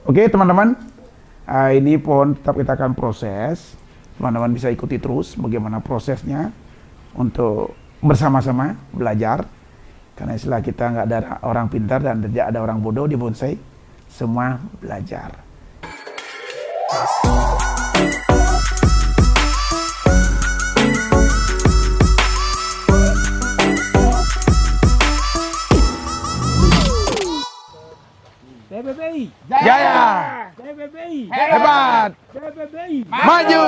Oke teman-teman, ini pohon tetap kita akan proses. Teman-teman bisa ikuti terus bagaimana prosesnya untuk bersama-sama belajar. Karena istilah kita nggak ada orang pintar dan tidak ada orang bodoh di bonsai, semua belajar. PBBI Jaya, PBBI hebat, PBBI maju.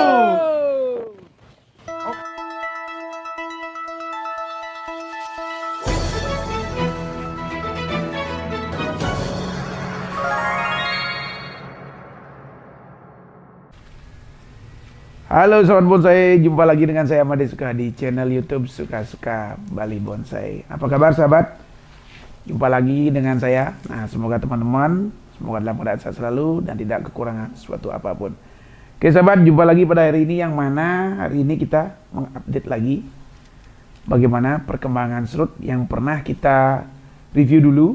Halo sobat bonsai, jumpa lagi dengan saya Made Suka di channel YouTube Suka-Suka Bali Bonsai. Apa kabar sahabat? Jumpa lagi dengan saya. Nah, semoga teman-teman semoga dalam keadaan sehat selalu dan tidak kekurangan sesuatu apapun. Oke sahabat, jumpa lagi pada hari ini, yang mana hari ini kita mengupdate lagi bagaimana perkembangan serut yang pernah kita review dulu,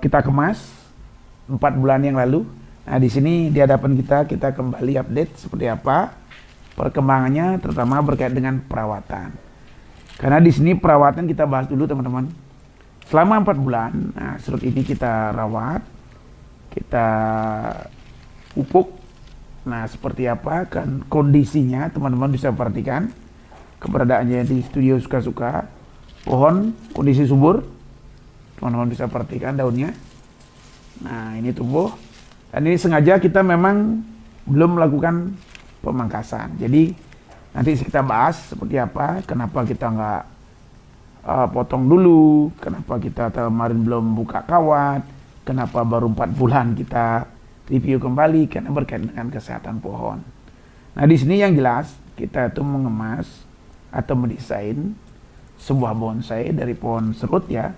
kita kemas 4 bulan yang lalu. Nah, di sini di hadapan kita kembali update seperti apa perkembangannya, terutama berkait dengan perawatan. Karena di sini perawatan kita bahas dulu teman-teman. Selama 4 bulan, nah, serut ini kita rawat, kita pupuk. Nah, seperti apa kan kondisinya, teman-teman bisa perhatikan keberadaannya di studio Suka-Suka. Pohon kondisi subur, teman-teman bisa perhatikan daunnya. Nah, ini tumbuh. Dan ini sengaja kita memang belum melakukan pemangkasan. Jadi nanti kita bahas seperti apa, kenapa kita nggak potong dulu, kenapa kita kemarin belum buka kawat, kenapa baru 4 bulan kita review kembali, karena berkaitan dengan kesehatan pohon. Nah, di sini yang jelas kita itu mengemas atau mendesain sebuah bonsai dari pohon serut ya.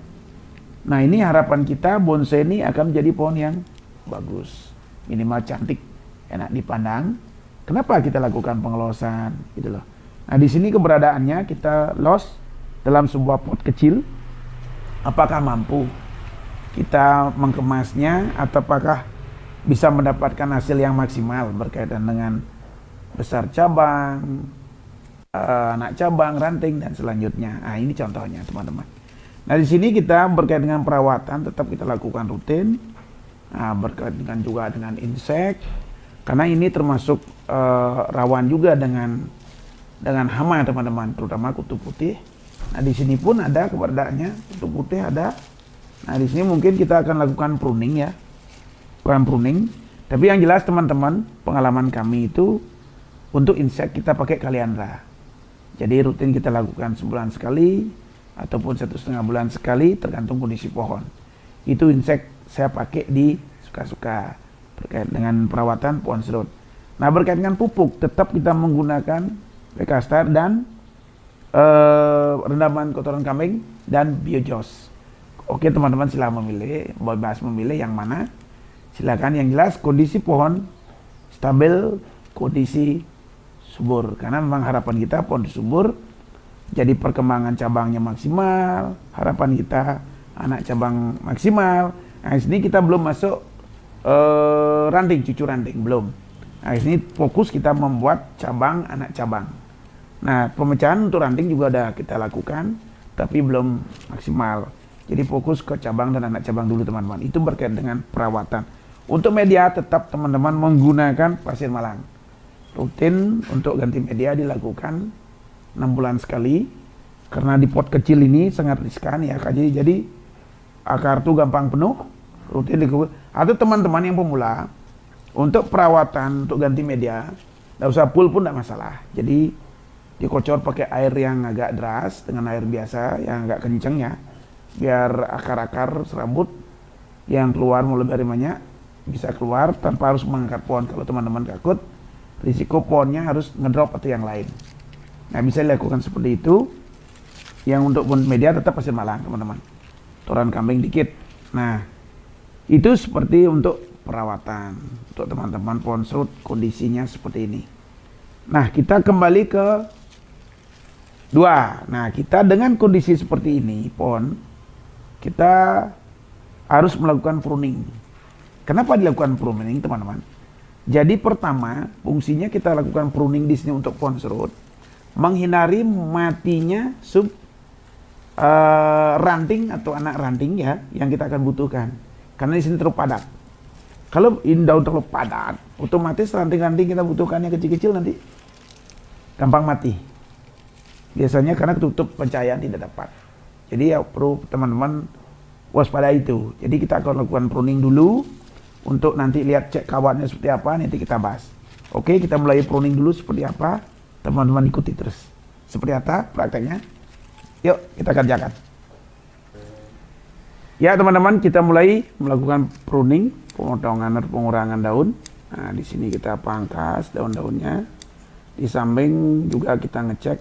Nah, ini harapan kita bonsai ini akan menjadi pohon yang bagus, minimal cantik, enak dipandang. Kenapa kita lakukan pengelosan gitu loh. Nah, di sini keberadaannya kita los dalam sebuah pot kecil. Apakah mampu kita mengemasnya, atau apakah bisa mendapatkan hasil yang maksimal berkaitan dengan besar cabang, anak cabang, ranting dan selanjutnya. Nah, ini contohnya teman-teman. Nah, di sini kita berkaitan dengan perawatan tetap kita lakukan rutin. Nah, berkaitan juga dengan insek, karena ini termasuk rawan juga dengan hama teman-teman, terutama kutu putih. Nah, di sini pun ada keberadaannya, kutu putih ada. Nah, di sini mungkin kita akan lakukan pruning ya, bukan pruning, tapi yang jelas teman-teman, pengalaman kami itu untuk insek kita pakai kaliandra. Jadi rutin kita lakukan sebulan sekali ataupun 1,5 bulan sekali, tergantung kondisi pohon. Itu insek saya pakai di Suka-Suka terkait dengan perawatan pohon serut. Nah, berkait dengan pupuk tetap kita menggunakan Pekastar dan rendaman kotoran kambing dan biojos. Oke teman-teman, silahkan memilih, bebas memilih yang mana. Silakan, yang jelas kondisi pohon stabil, kondisi subur. Karena memang harapan kita pohon subur, jadi perkembangan cabangnya maksimal, harapan kita anak cabang maksimal. Nah, sini kita belum masuk ranting, cucu ranting, belum. Nah, sini fokus kita membuat cabang, anak cabang. Nah, pemecahan untuk ranting juga ada kita lakukan, tapi belum maksimal. Jadi fokus ke cabang dan anak cabang dulu teman-teman. Itu berkaitan dengan perawatan. Untuk media tetap teman-teman menggunakan pasir malang. Rutin untuk ganti media dilakukan 6 bulan sekali. Karena di pot kecil ini sangat riskan ya, jadi akar tuh gampang penuh, rutin dilakukan. Atau teman-teman yang pemula, untuk perawatan untuk ganti media, nggak usah full pun nggak masalah. Jadi dikocor pakai air yang agak deras dengan air biasa yang agak kenceng ya, biar akar-akar serabut yang keluar mulai dari banyak bisa keluar tanpa harus mengangkat pohon. Kalau teman-teman takut risiko pohonnya harus ngedrop atau yang lain, nah bisa dilakukan seperti itu. Yang untuk media tetap pasir malang teman-teman, kotoran kambing dikit. Nah, itu seperti untuk perawatan untuk teman-teman pohon serut kondisinya seperti ini. Nah, kita kembali ke 2. Nah, kita dengan kondisi seperti ini pohon, kita harus melakukan pruning. Kenapa dilakukan pruning, teman-teman? Jadi pertama, fungsinya kita lakukan pruning di sini untuk pohon serut, menghindari matinya ranting atau anak ranting ya, yang kita akan butuhkan. Karena di sini terlalu padat. Kalau daun terlalu padat, otomatis ranting-ranting kita butuhkan yang kecil-kecil nanti gampang mati. Biasanya karena tutup pencahayaan tidak dapat. Jadi ya perlu teman-teman waspada itu. Jadi kita akan lakukan pruning dulu untuk nanti lihat cek kawatnya seperti apa, nanti kita bahas. Oke, kita mulai pruning dulu seperti apa. Teman-teman ikuti terus. Seperti apa prakteknya? Yuk kita kerjakan. Ya teman-teman, kita mulai melakukan pruning, pemotongan atau pengurangan daun. Nah, di sini kita pangkas daun-daunnya. Di samping juga kita ngecek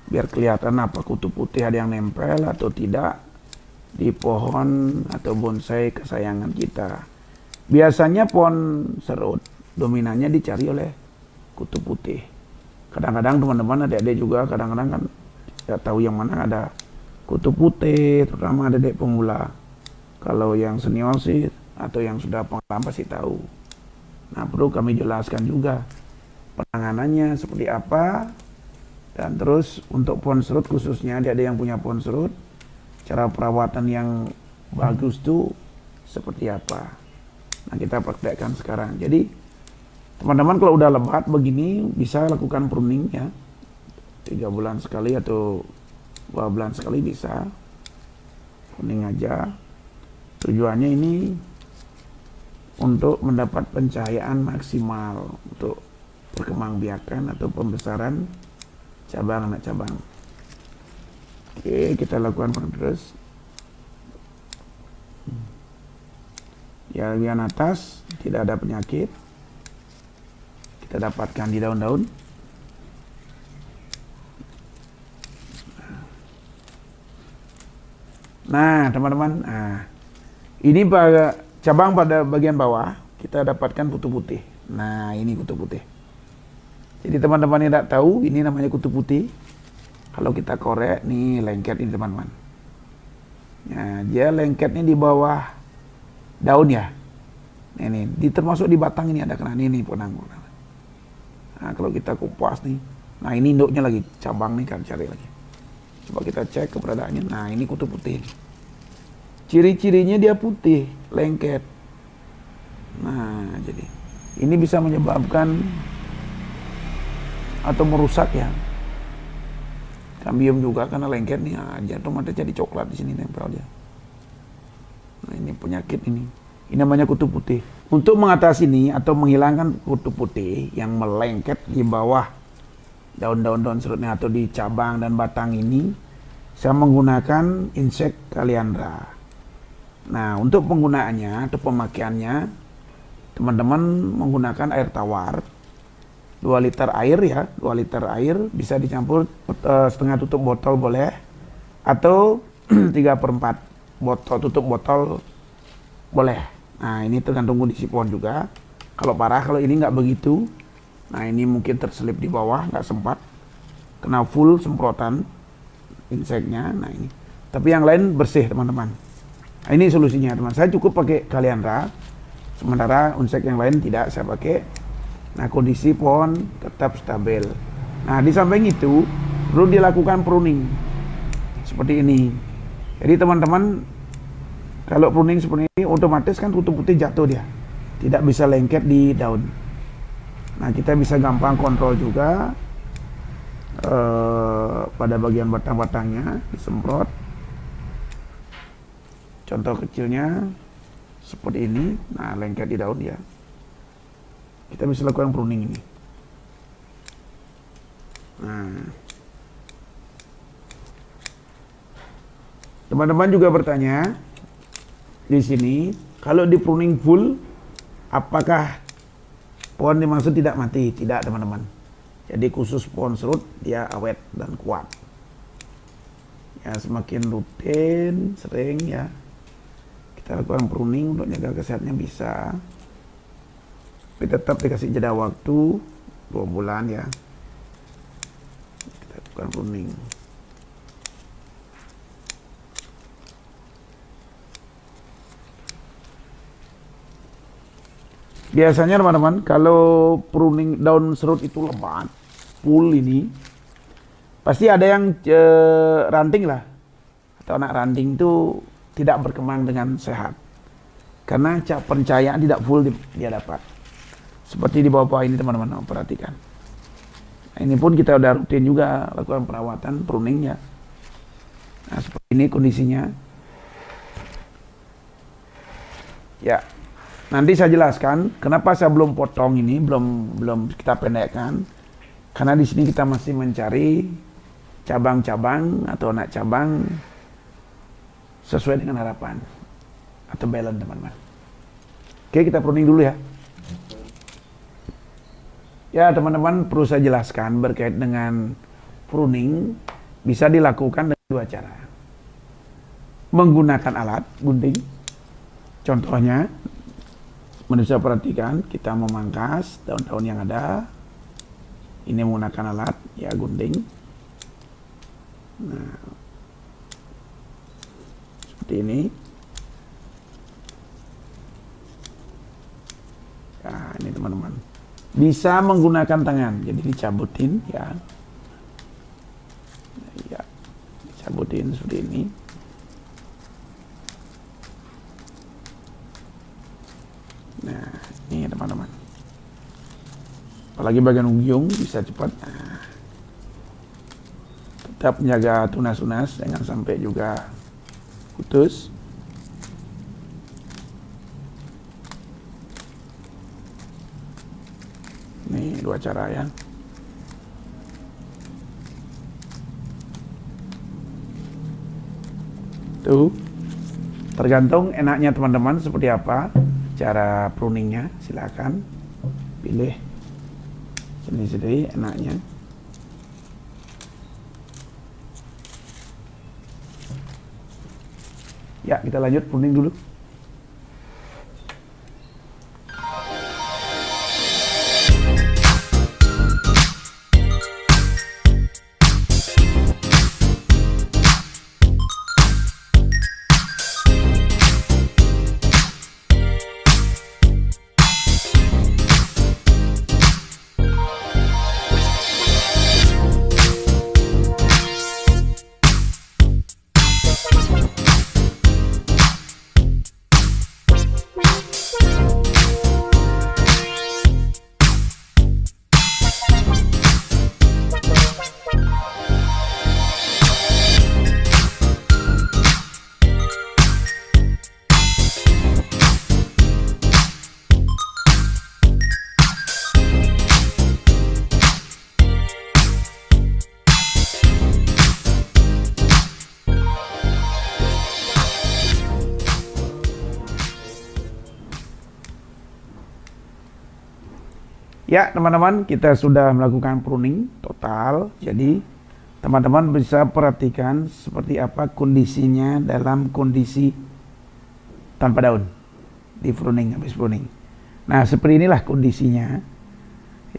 biar kelihatan apa kutu putih ada yang nempel atau tidak di pohon atau bonsai kesayangan kita. Biasanya pohon serut dominannya dicari oleh kutu putih. Kadang-kadang teman-teman adik-adik juga kadang-kadang kan tidak tahu yang mana ada kutu putih, terutama adik-adik pemula. Kalau yang senior sih atau yang sudah pengalaman pasti tahu. Nah, perlu kami jelaskan juga penanganannya seperti apa. Dan terus untuk pohon serut khususnya adik-adik yang punya pohon serut, cara perawatan yang bagus tuh seperti apa. Nah, kita praktekkan sekarang. Jadi teman-teman kalau udah lebat begini bisa lakukan pruning ya. 3 bulan sekali atau 2 bulan sekali bisa. Pruning aja. Tujuannya ini untuk mendapat pencahayaan maksimal untuk perkembangbiakan atau pembesaran cabang anak cabang. Oke, kita lakukan terus. Ya, bagian atas tidak ada penyakit. Kita dapatkan di daun-daun. Nah, teman-teman, ini pada cabang pada bagian bawah kita dapatkan kutu putih. Nah, ini kutu putih. Jadi teman-teman yang tidak tahu, ini namanya kutu putih. Kalau kita korek, nih lengket ini teman-teman. Nah, dia lengketnya di bawah daun ya. Ini termasuk di batang ini ada kena ini penang. Nah, kalau kita kupas nih, nah ini induknya lagi, cabang nih kan cari lagi. Coba kita cek keberadaannya. Nah, ini kutu putih. Ciri-cirinya dia putih, lengket. Nah, jadi ini bisa menyebabkan atau merusak ya. Kambium juga karena lengket nih, jatuh mata jadi coklat di sini nempel dia. Nah, ini penyakit ini. Ini namanya kutu putih. Untuk mengatasi ini atau menghilangkan kutu putih yang melengket di bawah daun-daun serutnya atau di cabang dan batang ini, saya menggunakan insek kaliandra. Nah, untuk penggunaannya atau pemakaiannya, teman-teman menggunakan air tawar 2 liter air ya, 2 liter air bisa dicampur setengah tutup botol boleh, atau 3/4 botol tutup botol boleh. Nah, ini tergantung kondisi pohon juga. Kalau parah, kalau ini nggak begitu, nah ini mungkin terselip di bawah, nggak sempat kena full semprotan inseknya. Nah ini, tapi yang lain bersih teman-teman. Nah, ini solusinya teman. Saya cukup pakai kaliandra, sementara insek yang lain tidak saya pakai. Nah, kondisi pohon tetap stabil. Nah, di samping itu perlu dilakukan pruning seperti ini. Jadi teman-teman, kalau pruning seperti ini otomatis kan kutu putih jatuh dia, tidak bisa lengket di daun. Nah, kita bisa gampang kontrol juga pada bagian batang-batangnya disemprot. Contoh kecilnya seperti ini. Nah, lengket di daun ya. Kita bisa lakukan pruning ini. Nah, teman-teman juga bertanya di sini, kalau di pruning full, apakah pohon dimaksud tidak mati? Tidak teman-teman. Jadi khusus pohon serut dia awet dan kuat. Ya, semakin rutin, sering ya kita lakukan pruning untuk jaga kesehatannya bisa. Tapi tetap dikasih jeda waktu 2 bulan ya. Kita lakukan pruning. Biasanya teman-teman, kalau pruning daun serut itu lebat, full ini, pasti ada yang ranting lah. Atau anak ranting itu tidak berkembang dengan sehat. Karena pencahayaan tidak full dia dapat. Seperti di bawah ini teman-teman, perhatikan. Nah, ini pun kita udah rutin juga lakukan perawatan pruningnya. Nah, seperti ini kondisinya. Ya, nanti saya jelaskan kenapa saya belum potong ini, belum kita pendekkan. Karena di sini kita masih mencari cabang-cabang atau anak cabang sesuai dengan harapan atau balance teman-teman. Oke, kita pruning dulu ya. Ya teman-teman, perlu saya jelaskan berkait dengan pruning bisa dilakukan dengan dua cara. Menggunakan alat gunting. Contohnya, bisa perhatikan kita memangkas daun-daun yang ada. Ini menggunakan alat ya gunting. Nah, seperti ini. Nah, ini teman-teman. Bisa menggunakan tangan, jadi dicabutin ya. Ya, dicabutin seperti ini. Nah, ini teman-teman. Apalagi bagian ujung bisa cepat. Nah, tetap menjaga tunas-tunas, jangan sampai juga putus. Nih dua cara ya. Tuh, tergantung enaknya teman-teman seperti apa cara pruningnya. Silakan pilih sendiri enaknya. Ya, kita lanjut pruning dulu. Ya teman-teman, kita sudah melakukan pruning total. Jadi teman-teman bisa perhatikan seperti apa kondisinya dalam kondisi tanpa daun di pruning, habis pruning. Nah seperti inilah kondisinya,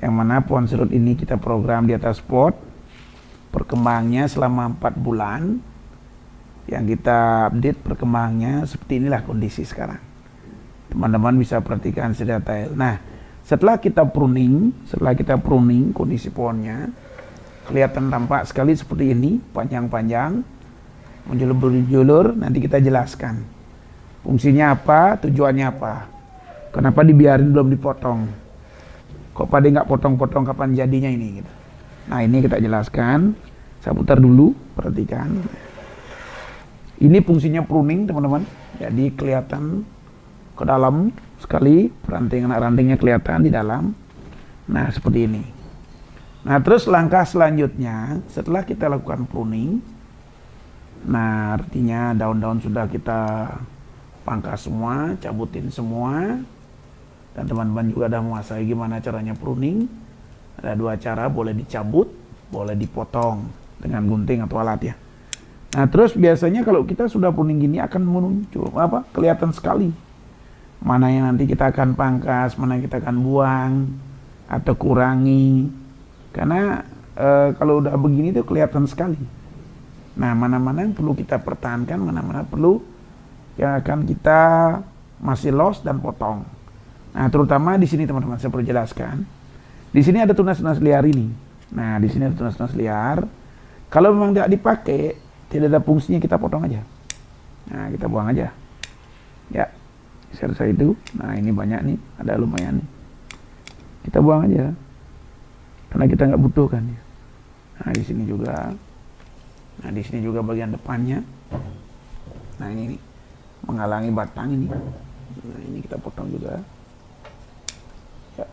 yang mana pohon serut ini kita program di atas pot. Perkembangnya selama 4 bulan, yang kita update perkembangannya seperti inilah kondisi sekarang. Teman-teman bisa perhatikan sedetail. Nah setelah kita pruning kondisi pohonnya kelihatan tampak sekali seperti ini, panjang-panjang, menjulur-julur. Nanti kita jelaskan fungsinya apa, tujuannya apa, kenapa dibiarin belum dipotong, kok pada nggak potong-potong, kapan jadinya ini gitu. Nah ini kita jelaskan. Saya putar dulu, perhatikan. Ini fungsinya pruning teman-teman, jadi kelihatan ke dalam sekali, ranting-rantingnya kelihatan di dalam. Nah seperti ini. Nah terus langkah selanjutnya setelah kita lakukan pruning, nah artinya daun-daun sudah kita pangkas semua, cabutin semua, dan teman-teman juga sudah menguasai gimana caranya pruning. Ada dua cara, boleh dicabut, boleh dipotong dengan gunting atau alat ya. Nah terus biasanya kalau kita sudah pruning gini akan muncul kelihatan sekali mana yang nanti kita akan pangkas, mana yang kita akan buang atau kurangi. Karena kalau udah begini tuh kelihatan sekali. Nah mana-mana yang perlu kita pertahankan, mana-mana perlu yang akan kita masih loss dan potong. Nah, terutama di sini teman-teman saya perlu jelaskan. Di sini ada tunas-tunas liar ini. Nah, di sini ada tunas-tunas liar. Kalau memang tidak dipakai, tidak ada fungsinya, kita potong aja. Nah, kita buang aja. Ya, selesai itu. Nah, ini banyak nih, ada lumayan nih. Kita buang aja. Karena kita nggak butuhkan ya. Nah, di sini juga. Nah, di sini juga bagian depannya. Nah, ini nih, menghalangi batang ini. Nah, ini kita potong juga. Ya.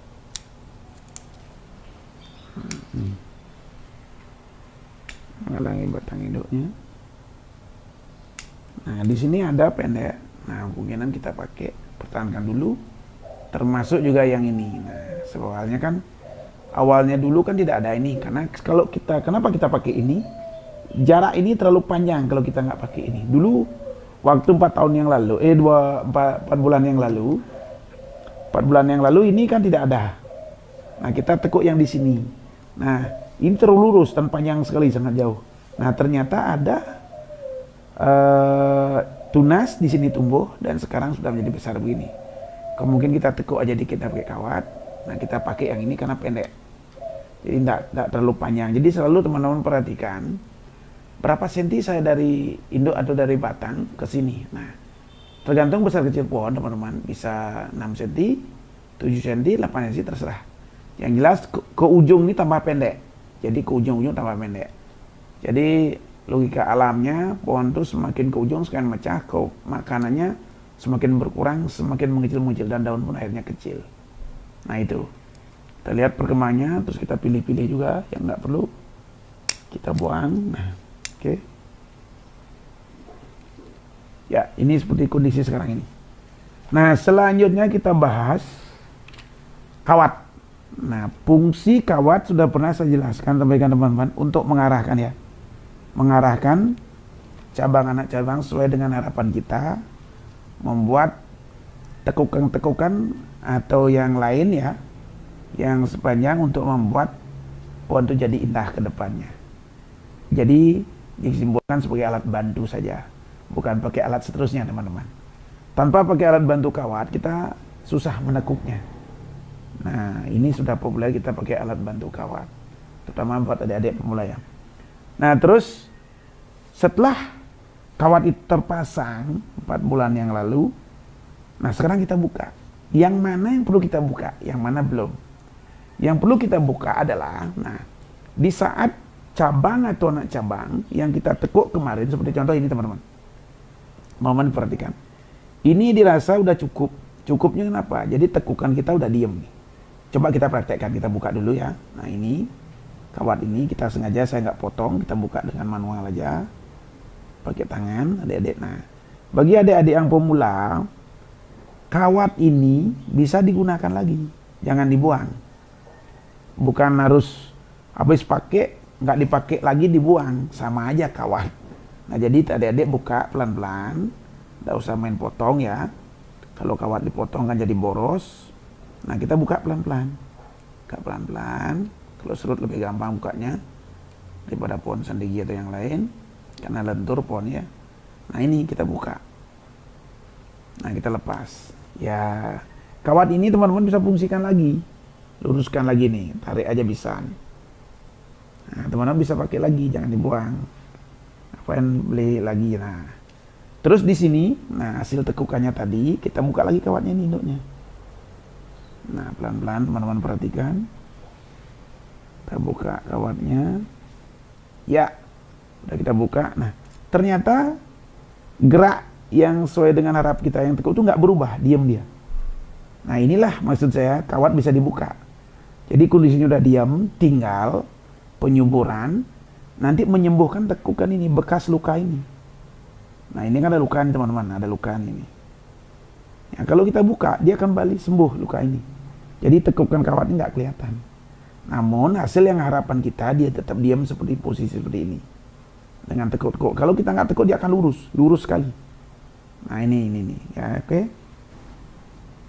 Menghalangi batang induknya. Nah, di sini ada pendek. Nah, kemungkinan kita pakai, pertahankan dulu. Termasuk juga yang ini. Nah, soalnya kan awalnya dulu kan tidak ada ini, karena kalau kita, kenapa kita pakai ini? Jarak ini terlalu panjang kalau kita nggak pakai ini. Dulu waktu 4 tahun yang lalu, 4 bulan yang lalu, 4 bulan yang lalu ini kan tidak ada. Nah, kita tekuk yang di sini. Nah, ini terlalu lurus dan panjang sekali, sangat jauh. Nah, ternyata ada tunas di sini tumbuh dan sekarang sudah menjadi besar begini. Kemungkinan kita tekuk aja dikit pakai kawat. Nah, kita pakai yang ini karena pendek. Jadi tidak terlalu panjang. Jadi selalu teman-teman perhatikan berapa senti saya dari induk atau dari batang ke sini. Nah, tergantung besar kecil pohon teman-teman. Bisa 6 cm, 7 cm, 8 cm terserah. Yang jelas ke ujung ini tambah pendek. Jadi ke ujung-ujung tambah pendek. Jadi logika alamnya pohon itu semakin ke ujung semakin mecah, ke makanannya semakin berkurang, semakin mengecil-mengecil dan daun pun akhirnya kecil. Nah, itu kita lihat perkembangannya, terus kita pilih-pilih juga yang nggak perlu kita buang. Nah, oke. Ya, ini seperti kondisi sekarang ini. Nah, selanjutnya kita bahas kawat. Nah, fungsi kawat sudah pernah saya jelaskan, sampaikan teman-teman, untuk mengarahkan ya. Mengarahkan cabang anak cabang sesuai dengan harapan kita, membuat tekukan-tekukan atau yang lain ya, yang sepanjang untuk membuat pohon itu jadi indah ke depannya. Jadi disimbolkan sebagai alat bantu saja, bukan pakai alat seterusnya teman-teman. Tanpa pakai alat bantu kawat kita susah menekuknya. Nah, ini sudah populer kita pakai alat bantu kawat, terutama buat adik-adik pemula ya. Nah, terus setelah kawat itu terpasang 4 bulan yang lalu, nah sekarang kita buka. Yang mana yang perlu kita buka, yang mana belum. Yang perlu kita buka adalah, nah, di saat cabang atau anak cabang yang kita tekuk kemarin, seperti contoh ini teman-teman. Mohon diperhatikan. Ini dirasa udah cukup. Cukupnya kenapa? Jadi tekukan kita udah diem nih. Coba kita praktekkan, kita buka dulu ya. Nah, ini kawat ini kita sengaja saya nggak potong, kita buka dengan manual aja. Pakai tangan, adik-adik. Nah, bagi adik-adik yang pemula, kawat ini bisa digunakan lagi, jangan dibuang. Bukan harus habis pakai, nggak dipakai lagi dibuang, sama aja kawat. Nah, jadi adik-adik buka pelan-pelan, nggak usah main potong ya. Kalau kawat dipotong kan jadi boros. Nah, kita buka pelan-pelan, buka pelan-pelan. Kalau serut lebih gampang bukanya daripada pohon sendigi atau yang lain, karena lentur pohonnya. Nah, ini kita buka. Nah, kita lepas. Ya, kawat ini teman-teman bisa fungsikan lagi. Luruskan lagi nih, tarik aja bisa. Nah, teman-teman bisa pakai lagi, jangan dibuang. Apain beli lagi. Nah, terus di sini, nah hasil tekukannya tadi, kita buka lagi kawatnya nih induknya. Nah, pelan-pelan teman-teman perhatikan. Kita buka kawatnya. Ya, udah kita buka. Nah, ternyata gerak yang sesuai dengan harap kita yang tekuk itu nggak berubah, diam dia. Nah, inilah maksud saya kawat bisa dibuka. Jadi kondisinya udah diam, tinggal penyuburan nanti menyembuhkan tekukan ini, bekas luka ini. Nah, ini kan ada luka nih teman-teman, ada luka ini. Ya, kalau kita buka, dia akan balik sembuh luka ini. Jadi tekukan kawat ini nggak kelihatan. Namun hasil yang harapan kita, dia tetap diam seperti posisi seperti ini. Dengan tekuk-tekuk. Kalau kita nggak tekuk, dia akan lurus sekali. Nah, ini ya, oke.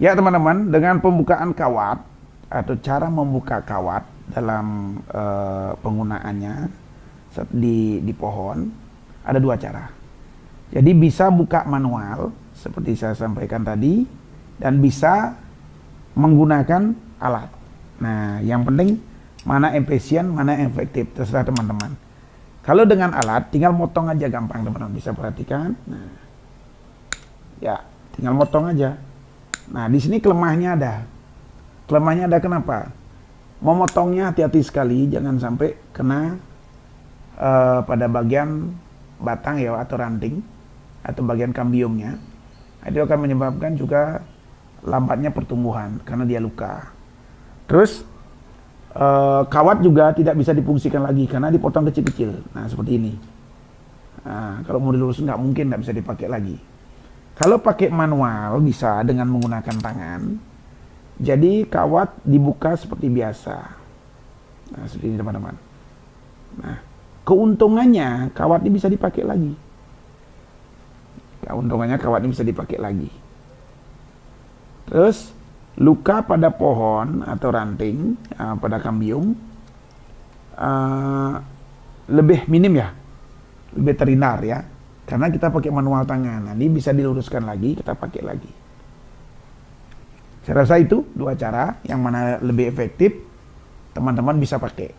Ya teman-teman, dengan pembukaan kawat atau cara membuka kawat dalam penggunaannya di pohon ada 2 cara. Jadi bisa buka manual seperti saya sampaikan tadi, dan bisa menggunakan alat. Nah, yang penting mana efisien, mana efektif, terserah teman-teman. Kalau dengan alat, tinggal motong aja gampang teman-teman, bisa perhatikan. Nah, ya, tinggal motong aja. Nah, di sini kelemahannya ada. Kelemahannya ada kenapa? Memotongnya hati-hati sekali, jangan sampai kena pada bagian batang ya atau ranting atau bagian kambiumnya. Itu akan menyebabkan juga lambatnya pertumbuhan karena dia luka. Terus kawat juga tidak bisa difungsikan lagi karena dipotong kecil-kecil. Nah, seperti ini. Nah, kalau mau diluruskan nggak mungkin, nggak bisa dipakai lagi. Kalau pakai manual bisa dengan menggunakan tangan. Jadi kawat dibuka seperti biasa. Nah, seperti ini teman-teman. Nah, keuntungannya kawat ini bisa dipakai lagi. Keuntungannya kawat ini bisa dipakai lagi. Terus luka pada pohon atau ranting, pada kambium lebih minim ya, lebih terhindar ya, karena kita pakai manual tangan. Nanti bisa diluruskan lagi, kita pakai lagi. Saya rasa itu dua cara, yang mana lebih efektif, teman-teman bisa pakai.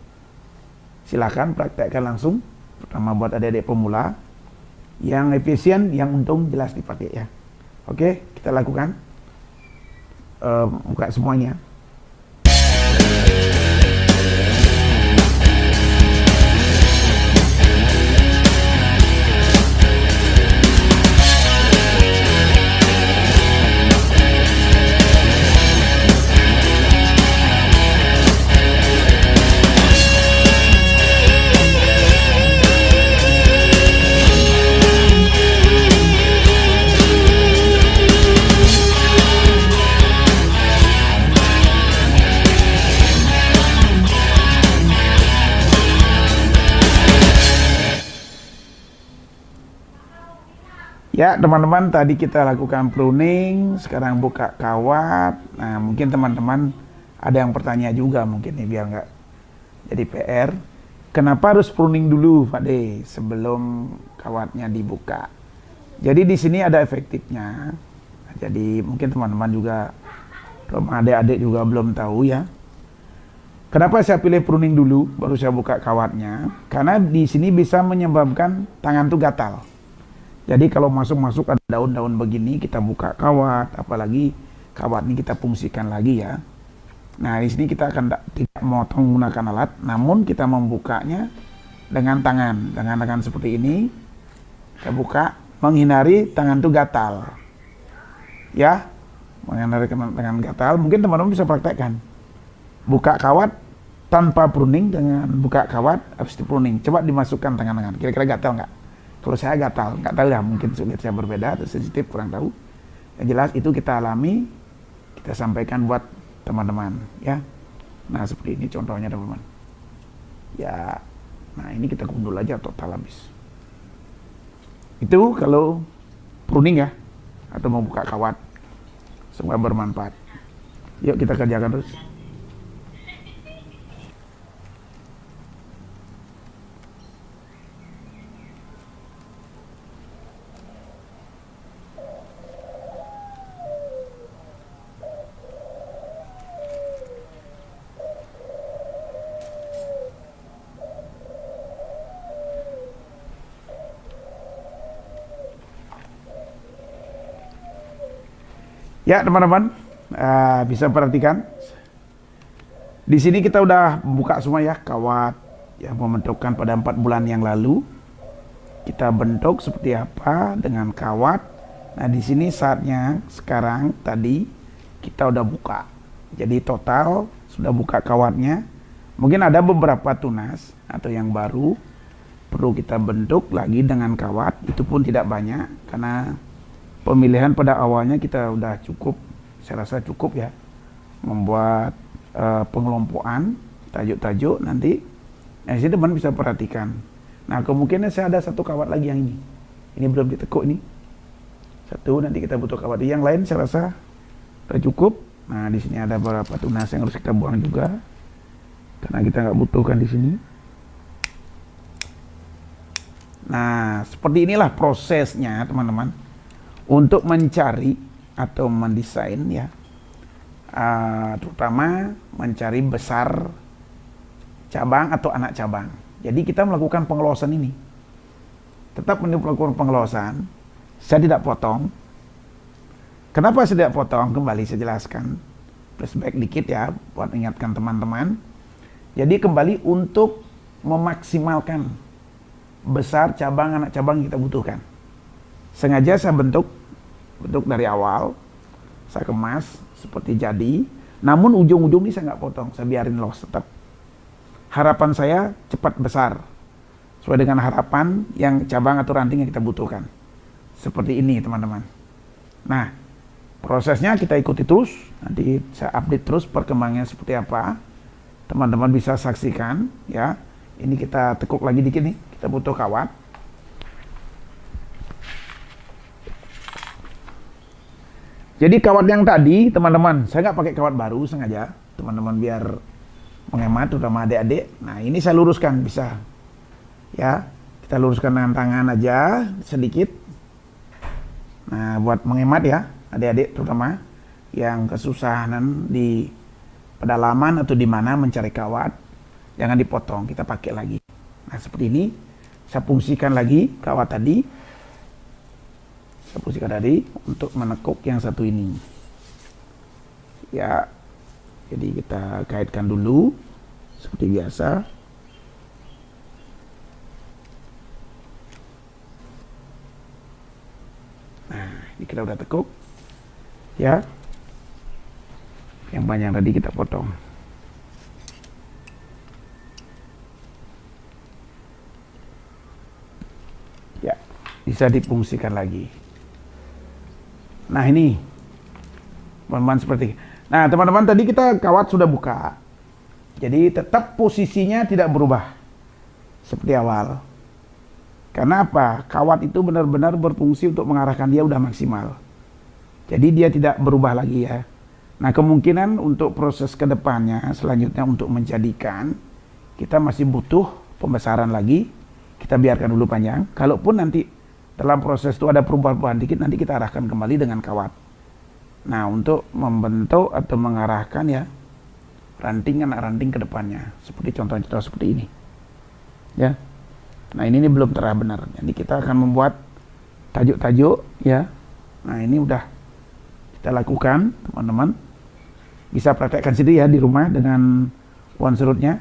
Silakan praktekkan langsung, pertama buat adik-adik pemula, yang efisien, yang untung jelas dipakai ya. Oke, kita lakukan. Buka semuanya. Ya teman-teman, tadi kita lakukan pruning, sekarang buka kawat. Nah, mungkin teman-teman ada yang bertanya juga mungkin nih, biar nggak jadi PR. Kenapa harus pruning dulu Pak D sebelum kawatnya dibuka? Jadi di sini ada efektifnya. Jadi mungkin teman-teman juga, adik-adik juga belum tahu ya. Kenapa saya pilih pruning dulu baru saya buka kawatnya? Karena di sini bisa menyebabkan tangan tuh gatal. Jadi kalau masuk-masuk ada daun-daun begini, kita buka kawat, apalagi kawat ini kita fungsikan lagi ya. Nah, di sini kita akan tidak memotong menggunakan alat, namun kita membukanya dengan tangan. Dengan tangan seperti ini, kita buka, menghindari tangan itu gatal. Ya, menghindari tangan gatal, mungkin teman-teman bisa praktekkan. Buka kawat tanpa pruning dengan buka kawat, habis itu pruning. Coba dimasukkan tangan-tangan, kira-kira gatal nggak? Kalau saya gatal, nggak tahu ya, mungkin sulit saya berbeda atau sensitif, kurang tahu. Yang jelas itu kita alami, kita sampaikan buat teman-teman ya. Nah, seperti ini contohnya teman-teman. Ya, nah ini kita gundul aja total habis. Itu kalau pruning ya, atau mau buka kawat. Semoga bermanfaat. Yuk kita kerjakan terus. Ya teman-teman, bisa perhatikan. Di sini kita udah buka semua ya kawat yang pembentukan pada 4 bulan yang lalu. Kita bentuk seperti apa dengan kawat. Nah di sini saatnya sekarang tadi kita udah buka. Jadi total sudah buka kawatnya. Mungkin ada beberapa tunas atau yang baru perlu kita bentuk lagi dengan kawat. Itu pun tidak banyak karena pemilihan pada awalnya kita udah cukup, saya rasa cukup ya, membuat pengelompokan tajuk-tajuk nanti. Nah, sini teman bisa perhatikan. Nah, kemungkinan saya ada satu kawat lagi yang ini belum ditekuk ini. Satu, nanti kita butuh kawat. Yang lain saya rasa udah cukup. Nah, di sini ada beberapa tunas yang harus kita buang juga, karena kita nggak butuhkan di sini. Nah, seperti inilah prosesnya teman-teman untuk mencari atau mendesain ya terutama mencari besar cabang atau anak cabang. Jadi kita melakukan pengelosan ini. Tetap melakukan pengelosan. Saya tidak potong. Kenapa saya tidak potong? Kembali saya jelaskan. Flashback dikit ya, buat ingatkan teman-teman. Jadi kembali untuk memaksimalkan besar cabang anak cabang yang kita butuhkan. Sengaja saya bentuk dari awal. Saya kemas seperti jadi. Namun ujung-ujung ini saya nggak potong. Saya biarin los tetap. Harapan saya cepat besar. Sesuai dengan harapan yang cabang atau ranting yang kita butuhkan. Seperti ini teman-teman. Nah, prosesnya kita ikuti terus. Nanti saya update terus perkembangannya seperti apa. Teman-teman bisa saksikan ya. Ini kita tekuk lagi dikit nih. Kita butuh kawat. Jadi kawat yang tadi teman-teman, saya nggak pakai kawat baru sengaja. Teman-teman biar menghemat, terutama adik-adik. Nah ini saya luruskan bisa. Ya, kita luruskan dengan tangan aja sedikit. Nah, buat menghemat ya, adik-adik terutama yang kesusahan di pedalaman atau di mana mencari kawat, jangan dipotong, kita pakai lagi. Nah, seperti ini, saya fungsikan lagi kawat tadi. Saya fungsikan tadi untuk menekuk yang satu ini. Ya, jadi kita kaitkan dulu seperti biasa. Ini kita udah tekuk ya, yang panjang tadi kita potong ya, bisa difungsikan lagi. Nah ini teman-teman seperti, nah teman-teman tadi kita kawat sudah buka, jadi tetap posisinya tidak berubah seperti awal. Karena apa? Kawat itu benar-benar berfungsi untuk mengarahkan dia udah maksimal. Jadi dia tidak berubah lagi ya. Nah kemungkinan untuk proses kedepannya selanjutnya untuk menjadikan, kita masih butuh pembesaran lagi. Kita biarkan dulu panjang. Kalaupun nanti dalam proses itu ada perubahan-perubahan dikit, nanti kita arahkan kembali dengan kawat. Nah untuk membentuk atau mengarahkan ya ranting anak ranting ke depannya. Seperti contoh-contoh seperti ini. Ya. Nah ini belum terarah benar. Jadi kita akan membuat tajuk-tajuk ya. Nah ini udah kita lakukan teman-teman. Bisa praktekkan sendiri ya di rumah dengan one surutnya.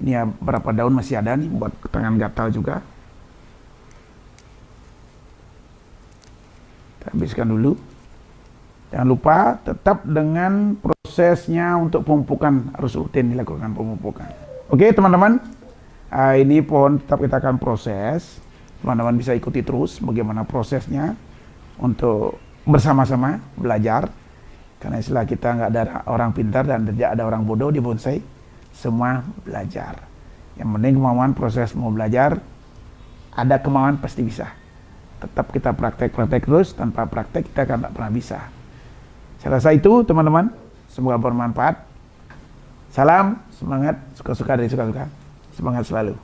Ini ya berapa daun masih ada nih buat tangan gatal juga. Kita habiskan dulu. Jangan lupa tetap dengan prosesnya untuk pemupukan harus rutin dilakukan pemupukan. Oke teman-teman. Ini pohon tetap kita akan proses. Teman-teman bisa ikuti terus bagaimana prosesnya untuk bersama-sama belajar. Karena istilah kita nggak ada orang pintar dan tidak ada orang bodoh di bonsai. Semua belajar. Yang penting kemauan proses mau belajar. Ada kemauan pasti bisa. Tetap kita praktek-praktek terus. Tanpa praktek kita akan tak pernah bisa. Saya rasa itu teman-teman. Semoga bermanfaat. Salam, semangat, suka-suka dari suka-suka. Semangat selalu.